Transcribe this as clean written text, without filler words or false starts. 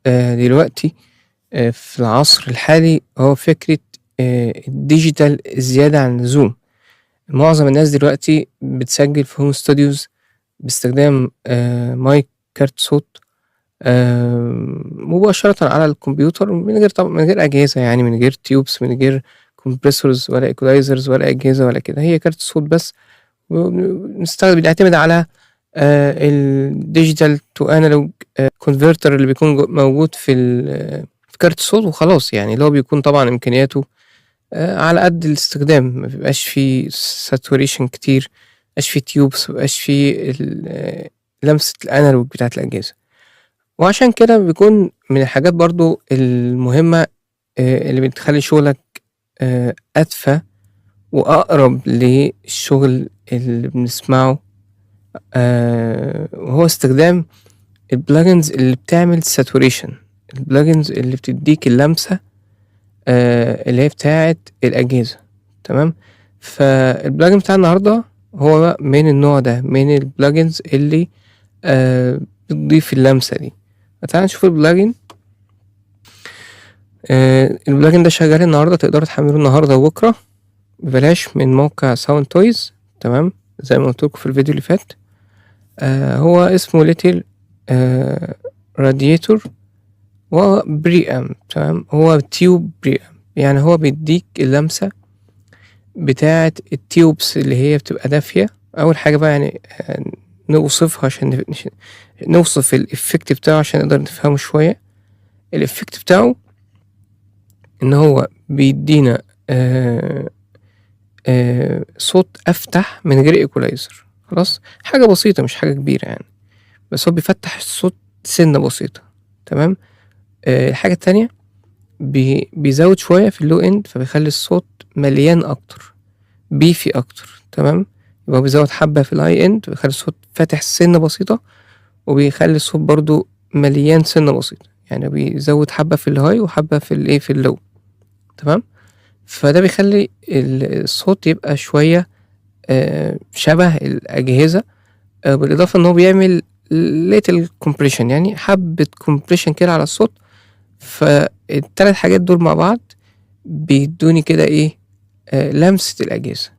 دلوقتي في العصر الحالي هو فكرة الdigital الزيادة عن اللزوم. معظم الناس دلوقتي بتسجّل في home studios باستخدام مايك كارت صوت مباشرةً على الكمبيوتر من غير أجهزة يعني، من غير tubes من غير compressors ولا equalizers ولا أجهزة ولا كده، هي كارت صوت بس بنعتمد على الdigital to analog converter اللي بيكون موجود في كارت الصوت وخلاص يعني، اللي هو بيكون طبعًا إمكانياته على قد الاستخدام، ما بيبقاش في saturation كتير، ما بيبقاش في tubes، ما بيبقاش في لمسة الanalog بتاعة الأجهزة. وعشان كده بيكون من الحاجات برضه المهمة اللي بتخلّي شغلك أدفى وأقرب للشغل اللي بنسمعه وهو استخدام الplugins اللي بتعمل saturation، الplugins اللي بتدّيك اللمسة اللي هي بتاعة الأجهزة، تمام. فالplugin بتاع النهارده هو بقى من النوع ده، من الplugins اللي بتضيف اللمسة دي. فتعالَ نشوف الplugin. الplugin ده شغال النهارده، تقدروا تحمّلوه النهارده وبُكرة ببلاش من موقع soundtoys، تمام، زي ما قُلت لكم في الفيديو اللي فات. هو اسمه little radiator وهو preamp، تمام، هو tube preamp، يعني هو بيدّيك اللمسة بتاعة الtubes اللي هي بتبقى دافية. أول حاجة بقى يعني نوصفها عشان نوصف الeffect بتاعه عشان نقدر نفهمه شوية. الeffect بتاعه إن هو بيدّينا صوت أفتح من غير equalizer، خلاص، حاجة بسيطة مش حاجة كبيرة يعني، بس هو بيفتح الصوت سِنّة بسيطة، تمام. الحاجة التانية بيزوّد شوية في الlow end فبيخلّي الصوت مليان أكتر، beefy أكتر، تمام. يبقى هو بيزوّد حبّة في الhigh end بيخلّي الصوت فاتح سِنّة بسيطة، وبيخلّي الصوت برضه مليان سِنّة بسيطة، يعني بيزوّد حبّة في الhigh وحبّة في الlow، تمام. فده بيخلّي الصوت يبقى شوية شبه الأجهزة، بالإضافة إن هو بيعمل little compression، يعني حبّة compression كده على الصوت. فال3 حاجات دول مع بعض بيدّوني كده إيه، لمسة الأجهزة.